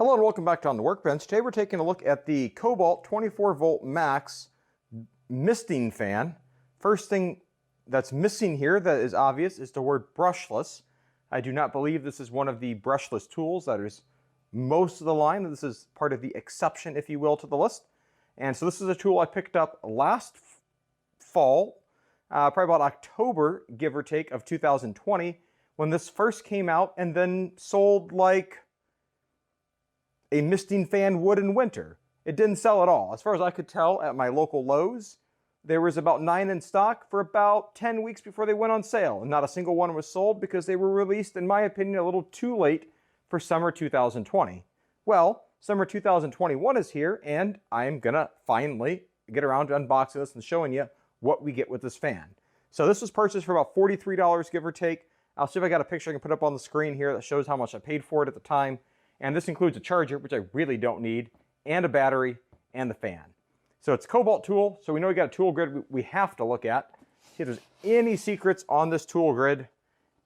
Hello and welcome back to On the Workbench. Today we're taking a look at the Kobalt 24 volt max misting fan. First thing that's missing here that is obvious is the word brushless. I do not believe this is one of the brushless tools. That is most of the line. This is part of the exception, if you will, to the list. And so this is a tool I picked up last fall, probably about October, give or take, of 2020, when this first came out and then sold like a misting fan would in winter. It didn't sell at all. As far as I could tell at my local Lowe's, there was about 9 in stock for about 10 weeks before they went on sale. And not a single one was sold because they were released, in my opinion, a little too late for summer 2020. Well, summer 2021 is here, and I'm gonna finally get around to unboxing this and showing you what we get with this fan. So this was purchased for about $43, give or take. I'll see if I got a picture I can put up on the screen here that shows how much I paid for it at the time. And this includes a charger, which I really don't need, and a battery, and the fan. So it's a Kobalt tool, so we know we got a tool grid we have to look at. See if there's any secrets on this tool grid.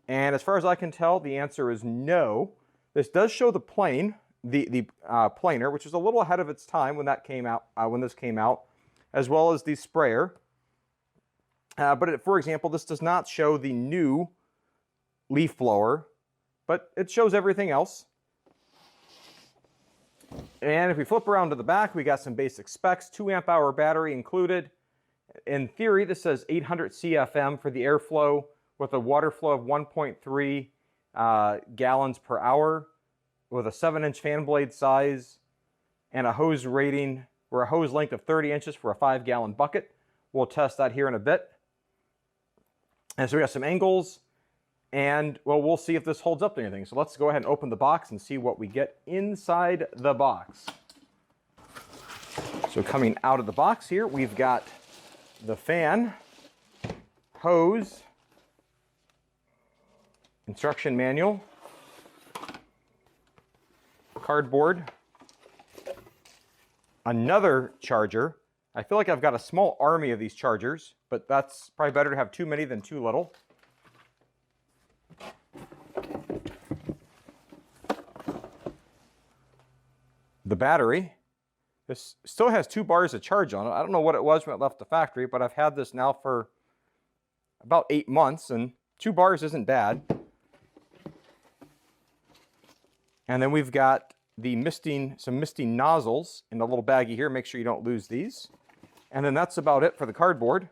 And as far as I can tell, the answer is no. This does show the plane, the planer, which is a little ahead of its time when that came out, when this came out, as well as the sprayer. But for example, this does not show the new leaf blower, but it shows everything else. And if we flip around to the back, we got some basic specs, 2 amp hour battery included. In theory, this says 800 CFM for the airflow with a water flow of 1.3 gallons per hour with a 7-inch fan blade size and a hose rating or a hose length of 30 inches for a 5-gallon bucket. We'll test that here in a bit. And so we got some angles. And, well, we'll see if this holds up to anything. So let's go ahead and open the box and see what we get inside the box. So coming out of the box here, we've got the fan, hose, instruction manual, cardboard, another charger. I feel like I've got a small army of these chargers, but that's probably better to have too many than too little. The battery, this still has 2 bars of charge on it. I don't know what it was when it left the factory, but I've had this now for about 8 months, and 2 bars isn't bad. And then we've got the some misting nozzles in a little baggie here. Make sure you don't lose these. And then that's about it for the cardboard.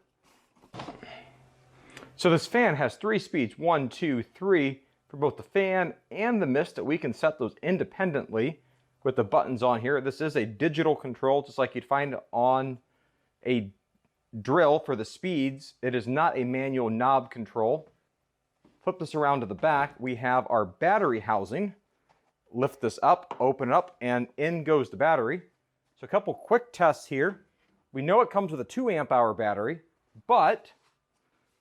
So this fan has 3 speeds, 1, 2, 3, for both the fan and the mist, that we can set those independently with the buttons on here. This is a digital control, just like you'd find on a drill for the speeds. It is not a manual knob control. Flip this around to the back. We have our battery housing. Lift this up, open it up, and in goes the battery. So a couple quick tests here. We know it comes with a 2 amp hour battery, but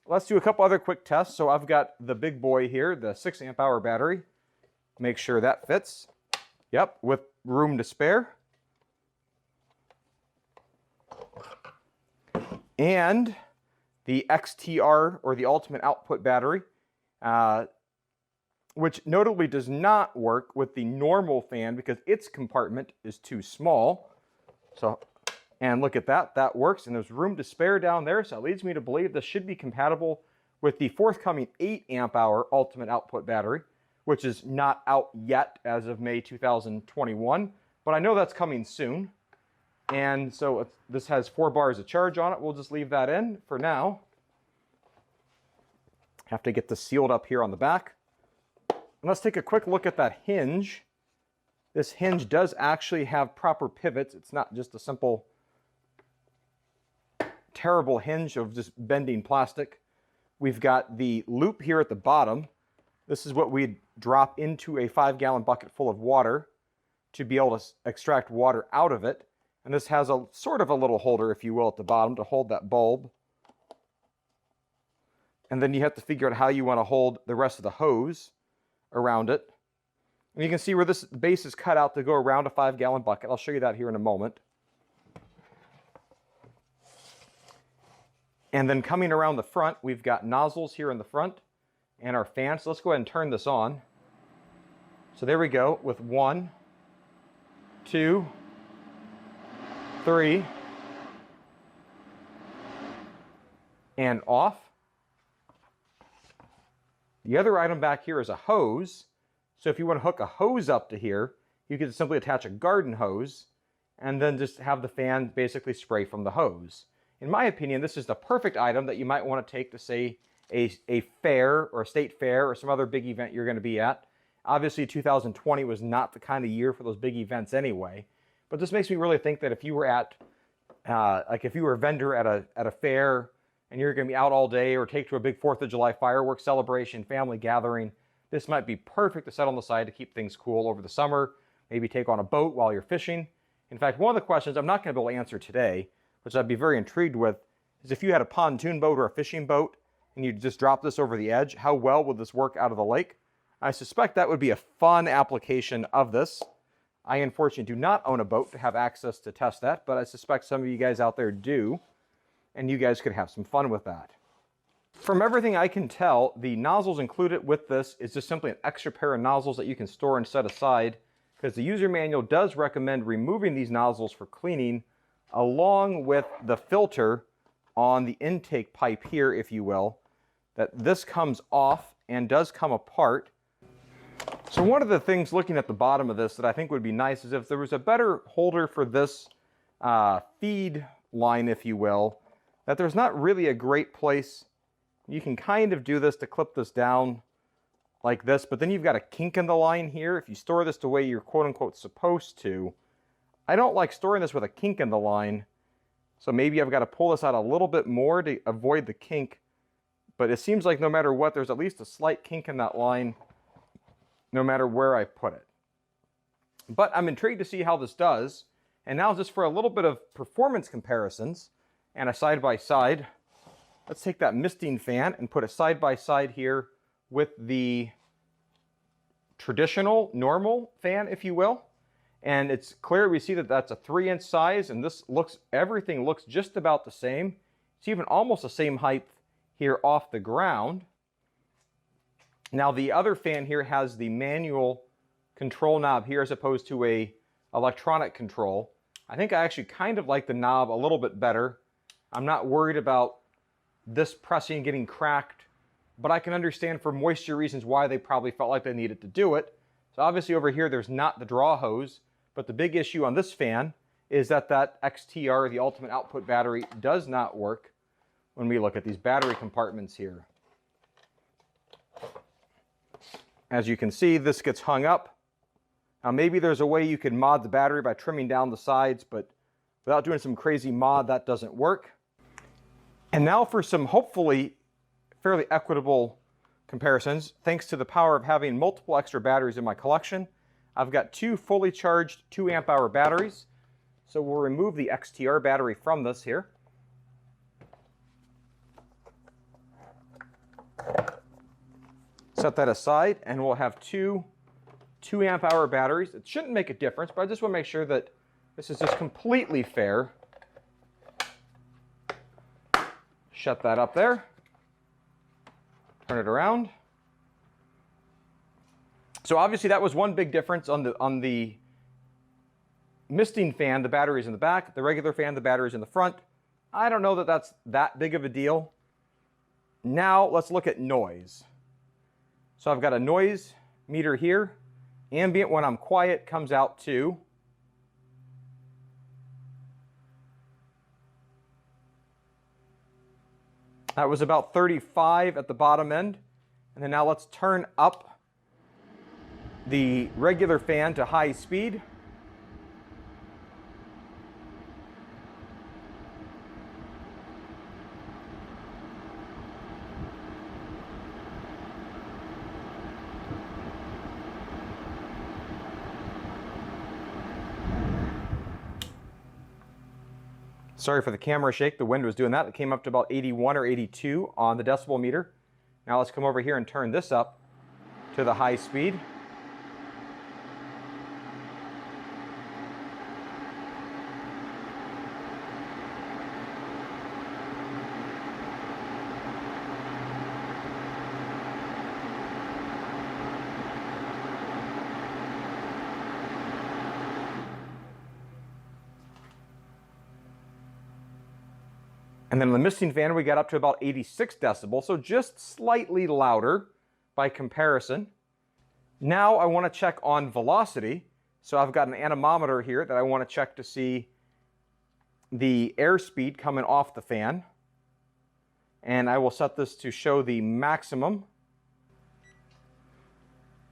let's do a couple other quick tests. So I've got the big boy here, the 6 amp hour battery. Make sure that fits. Yep, with room to spare. And the XTR, or the ultimate output battery, which notably does not work with the normal fan because its compartment is too small. So, and look at that, that works, and there's room to spare down there, so it leads me to believe this should be compatible with the forthcoming 8 amp hour ultimate output battery, which is not out yet as of May 2021, but I know that's coming soon. And so this has 4 bars of charge on it. We'll just leave that in for now. Have to get this sealed up here on the back. And let's take a quick look at that hinge. This hinge does actually have proper pivots. It's not just a simple, terrible hinge of just bending plastic. We've got the loop here at the bottom. This is what we'd drop into a 5-gallon bucket full of water to be able to extract water out of it. And this has a sort of a little holder, if you will, at the bottom to hold that bulb. And then you have to figure out how you want to hold the rest of the hose around it. And you can see where this base is cut out to go around a 5-gallon bucket. I'll show you that here in a moment. And then coming around the front, we've got nozzles here in the front and our fan. So let's go ahead and turn this on. So there we go with 1, 2, 3, and off. The other item back here is a hose. So if you want to hook a hose up to here, you can simply attach a garden hose and then just have the fan basically spray from the hose. In my opinion, this is the perfect item that you might want to take to, say, a fair or a state fair or some other big event you're going to be at. Obviously, 2020 was not the kind of year for those big events anyway. But this makes me really think that if you were at, if you were a vendor at a fair and you're going to be out all day, or take to a big 4th of July fireworks celebration, family gathering, this might be perfect to set on the side to keep things cool over the summer. Maybe take on a boat while you're fishing. In fact, one of the questions I'm not going to be able to answer today, which I'd be very intrigued with, is if you had a pontoon boat or a fishing boat and you just drop this over the edge, how well would this work out of the lake? I suspect that would be a fun application of this. I unfortunately do not own a boat to have access to test that, but I suspect some of you guys out there do, and you guys could have some fun with that. From everything I can tell, the nozzles included with this is just simply an extra pair of nozzles that you can store and set aside, because the user manual does recommend removing these nozzles for cleaning along with the filter on the intake pipe here, if you will, that this comes off and does come apart. So one of the things looking at the bottom of this that I think would be nice is if there was a better holder for this feed line, if you will, that there's not really a great place. You can kind of do this to clip this down like this, but then you've got a kink in the line here. If you store this the way you're quote-unquote supposed to, I don't like storing this with a kink in the line, so maybe I've got to pull this out a little bit more to avoid the kink, but it seems like no matter what, there's at least a slight kink in that line, no matter where I put it. But I'm intrigued to see how this does, and now just for a little bit of performance comparisons and a side-by-side, let's take that misting fan and put it side-by-side here with the traditional, normal fan, if you will. And it's clear we see that that's a 3-inch size, and this looks, everything looks just about the same. It's even almost the same height here off the ground. Now the other fan here has the manual control knob here as opposed to a electronic control. I think I actually kind of like the knob a little bit better. I'm not worried about this pressing getting cracked, but I can understand for moisture reasons why they probably felt like they needed to do it. So obviously over here there's not the draw hose, but the big issue on this fan is that that XTR, the ultimate output battery, does not work when we look at these battery compartments here. As you can see, this gets hung up. Now maybe there's a way you can mod the battery by trimming down the sides, but without doing some crazy mod, that doesn't work. And now for some hopefully fairly equitable comparisons. Thanks to the power of having multiple extra batteries in my collection, I've got 2 fully charged 2 amp hour batteries. So we'll remove the XTR battery from this here. Set that aside, and we'll have 2 2 amp hour batteries. It shouldn't make a difference, but I just want to make sure that this is just completely fair. Shut that up there. Turn it around. So obviously that was one big difference on the misting fan. The battery's in the back. The regular fan, the battery's in the front. I don't know that that's that big of a deal. Now let's look at noise. So I've got a noise meter here. Ambient when I'm quiet comes out to . That was about 35 at the bottom end. And then now let's turn up the regular fan to high speed. Sorry for the camera shake, the wind was doing that. It came up to about 81 or 82 on the decibel meter. Now let's come over here and turn this up to the high speed. And then the misting fan, we got up to about 86 decibels, so just slightly louder by comparison. Now I want to check on velocity. So I've got an anemometer here that I want to check to see the airspeed coming off the fan. And I will set this to show the maximum.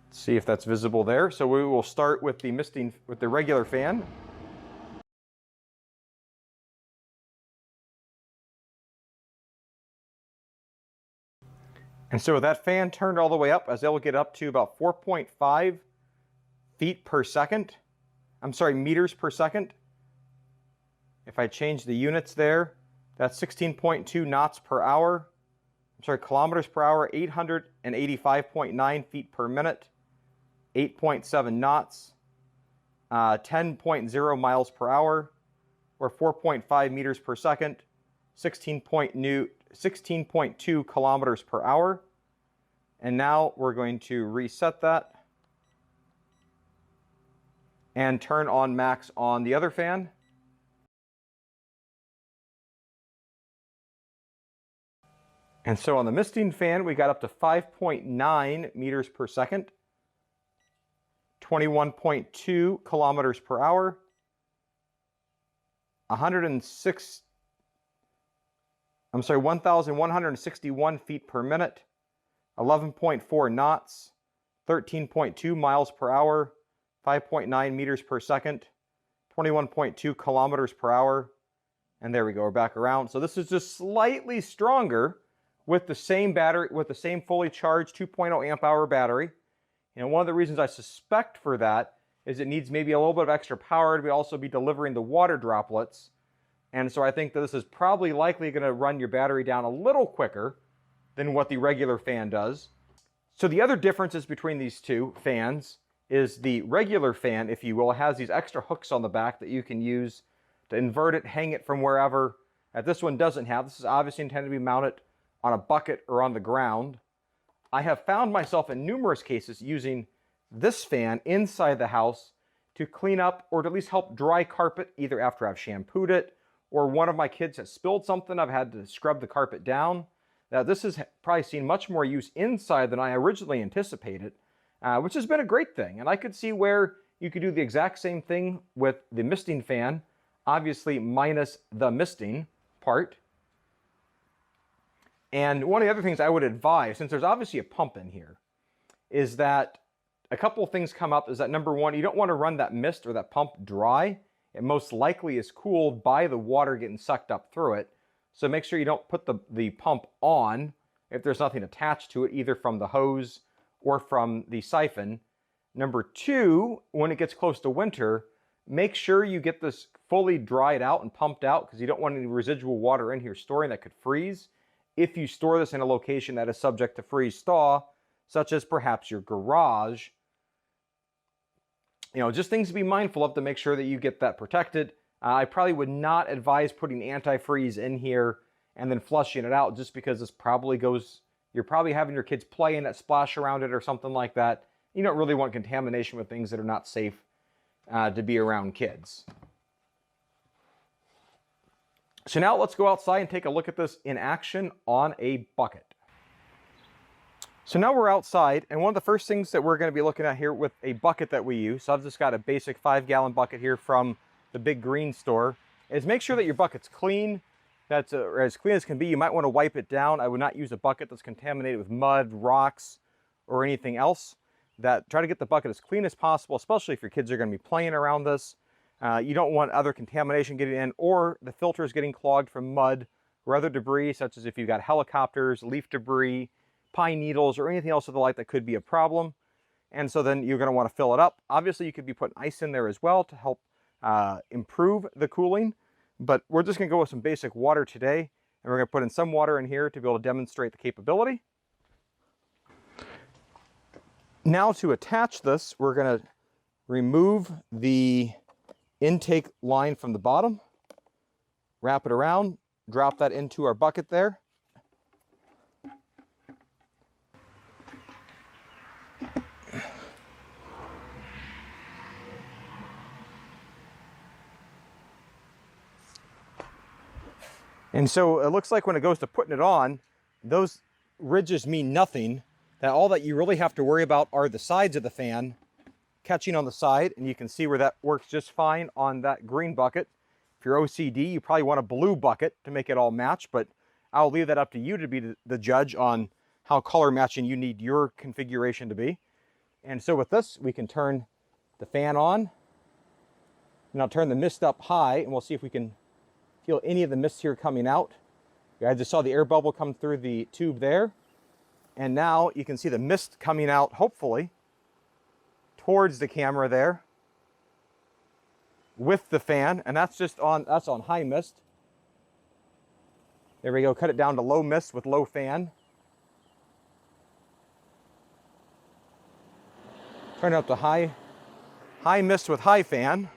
Let's see if that's visible there. So we will start with the regular fan. And so that fan turned all the way up, I was able to get up to about 4.5 feet per second. I'm sorry, meters per second. If I change the units there, that's 16.2 knots per hour. I'm sorry, kilometers per hour, 885.9 feet per minute, 8.7 knots, 10.0 miles per hour, or 4.5 meters per second, 16.2 kilometers per hour. And now we're going to reset that and turn on max on the other fan. And so on the misting fan, we got up to 5.9 meters per second, 21.2 kilometers per hour, 1,161 feet per minute, 11.4 knots, 13.2 miles per hour, 5.9 meters per second, 21.2 kilometers per hour. And there we go, we're back around. So this is just slightly stronger with the same battery, with the same fully charged 2.0 amp hour battery. And one of the reasons I suspect for that is it needs maybe a little bit of extra power to also be delivering the water droplets. And so I think that this is probably likely going to run your battery down a little quicker than what the regular fan does. So the other differences between these two fans is the regular fan, if you will, has these extra hooks on the back that you can use to invert it, hang it from wherever. This one doesn't have. This is obviously intended to be mounted on a bucket or on the ground. I have found myself in numerous cases using this fan inside the house to clean up or to at least help dry carpet, either after I've shampooed it or one of my kids has spilled something, I've had to scrub the carpet down. Now this has probably seen much more use inside than I originally anticipated, which has been a great thing. And I could see where you could do the exact same thing with the misting fan, obviously minus the misting part. And one of the other things I would advise, since there's obviously a pump in here, is that a couple of things come up. Is that number one, you don't want to run that mist or that pump dry. It most likely is cooled by the water getting sucked up through it. So make sure you don't put the pump on if there's nothing attached to it, either from the hose or from the siphon. Number two, when it gets close to winter, make sure you get this fully dried out and pumped out, because you don't want any residual water in here storing that could freeze if you store this in a location that is subject to freeze-thaw, such as perhaps your garage. You know, just things to be mindful of to make sure that you get that protected. I probably would not advise putting antifreeze in here and then flushing it out, just because this probably goes, you're probably having your kids play in it, splash around it or something like that. You don't really want contamination with things that are not safe to be around kids. So now let's go outside and take a look at this in action on a bucket. So now we're outside, and one of the first things that we're going to be looking at here with a bucket that we use, so I've just got a basic 5-gallon bucket here from the Big Green store, is make sure that your bucket's clean. That's as clean as can be. You might want to wipe it down. I would not use a bucket that's contaminated with mud, rocks, or anything else. Try to get the bucket as clean as possible, especially if your kids are going to be playing around this. You don't want other contamination getting in, or the filters getting clogged from mud or other debris, such as if you've got helicopters, leaf debris, pine needles, or anything else of the like that could be a problem. And so then you're going to want to fill it up. Obviously, you could be putting ice in there as well to help improve the cooling. But we're just going to go with some basic water today, and we're going to put in some water in here to be able to demonstrate the capability. Now to attach this, we're going to remove the intake line from the bottom, wrap it around, drop that into our bucket there. And so it looks like when it goes to putting it on, those ridges mean nothing. That all that you really have to worry about are the sides of the fan catching on the side, and you can see where that works just fine on that green bucket. If you're OCD, you probably want a blue bucket to make it all match, but I'll leave that up to you to be the judge on how color matching you need your configuration to be. And so with this, we can turn the fan on, and I'll turn the mist up high, and we'll see if we can feel any of the mist here coming out. I just saw the air bubble come through the tube there. And now you can see the mist coming out, hopefully, towards the camera there with the fan. And that's just on, that's on high mist. There we go, cut it down to low mist with low fan. Turn it up to high mist with high fan.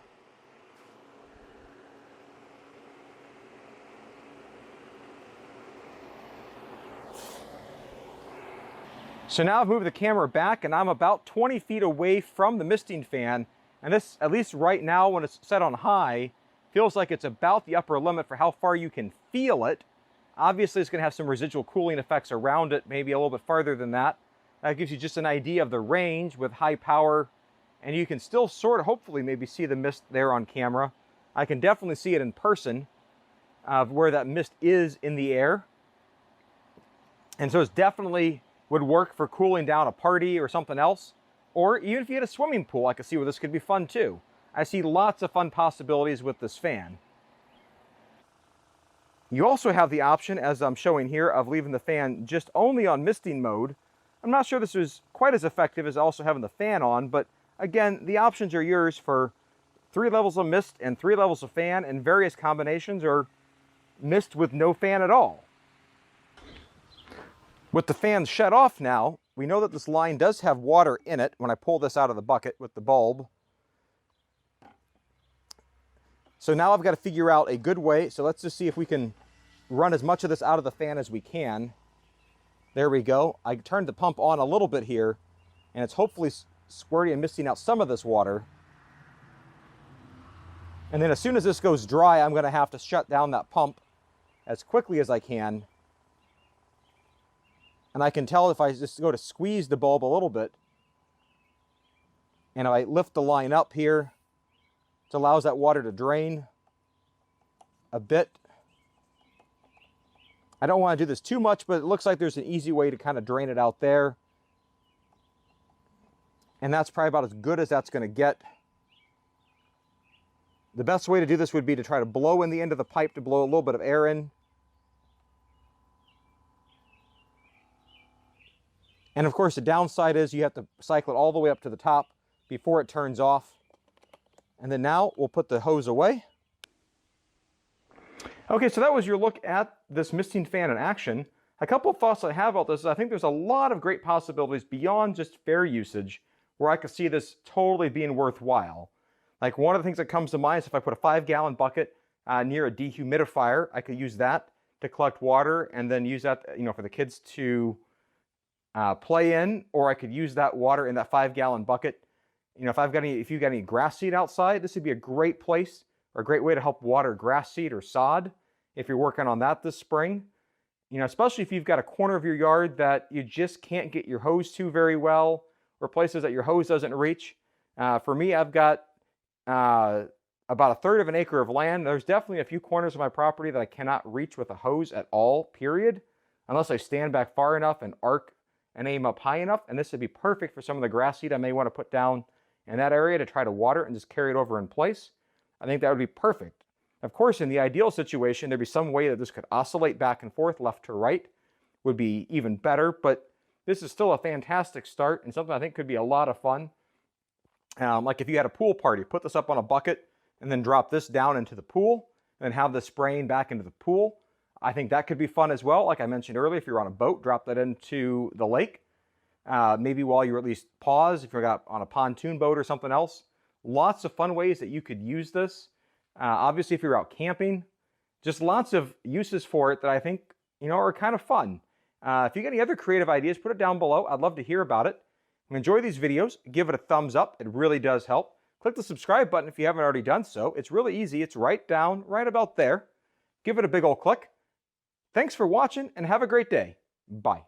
So now I've moved the camera back and I'm about 20 feet away from the misting fan. And this, at least right now when it's set on high, feels like it's about the upper limit for how far you can feel it. Obviously it's going to have some residual cooling effects around it, maybe a little bit farther than that. That gives you just an idea of the range with high power. And you can still sort of, hopefully maybe see the mist there on camera. I can definitely see it in person of where that mist is in the air. And so it's definitely would work for cooling down a party or something else. Or even if you had a swimming pool, I could see where this could be fun too. I see lots of fun possibilities with this fan. You also have the option, as I'm showing here, of leaving the fan just only on misting mode. I'm not sure this is quite as effective as also having the fan on, but again, the options are yours for 3 levels of mist and 3 levels of fan and various combinations, or mist with no fan at all. With the fan shut off now, we know that this line does have water in it when I pull this out of the bucket with the bulb. So now I've got to figure out a good way. So let's just see if we can run as much of this out of the fan as we can. There we go. I turned the pump on a little bit here, and it's hopefully squirting and misting out some of this water. And then as soon as this goes dry, I'm going to have to shut down that pump as quickly as I can. And I can tell if I just go to squeeze the bulb a little bit, and if I lift the line up here, it allows that water to drain a bit. I don't want to do this too much, but it looks like there's an easy way to kind of drain it out there. And that's probably about as good as that's going to get. The best way to do this would be to try to blow in the end of the pipe to blow a little bit of air in. And of course, the downside is you have to cycle it all the way up to the top before it turns off. And then now we'll put the hose away. Okay, so that was your look at this misting fan in action. A couple of thoughts I have about this is I think there's a lot of great possibilities beyond just fair usage where I could see this totally being worthwhile. Like one of the things that comes to mind is if I put a 5-gallon bucket near a dehumidifier, I could use that to collect water and then use that, you know, for the kids to play in, or I could use that water in that 5-gallon bucket. You know, if you've got any grass seed outside, this would be a great place or a great way to help water grass seed or sod if you're working on that this spring. You know, especially if you've got a corner of your yard that you just can't get your hose to very well, or places that your hose doesn't reach. For me, I've got about 1/3 of an acre of land. There's definitely a few corners of my property that I cannot reach with a hose at all, period, unless I stand back far enough and arc and aim up high enough. And this would be perfect for some of the grass seed I may want to put down in that area to try to water and just carry it over in place. I think that would be perfect. Of course, in the ideal situation, there'd be some way that this could oscillate back and forth, left to right, would be even better. But this is still a fantastic start and something I think could be a lot of fun. Like if you had a pool party, put this up on a bucket and then drop this down into the pool and have this spraying back into the pool. I think that could be fun as well. Like I mentioned earlier, if you're on a boat, drop that into the lake. Maybe while you're at least pause, if you're on a pontoon boat or something else. Lots of fun ways that you could use this. Obviously, if you're out camping, just lots of uses for it that I think, you know, are kind of fun. If you got any other creative ideas, put it down below. I'd love to hear about it. Enjoy these videos. Give it a thumbs up. It really does help. Click the subscribe button if you haven't already done so. It's really easy. It's right about there. Give it a big old click. Thanks for watching and have a great day. Bye.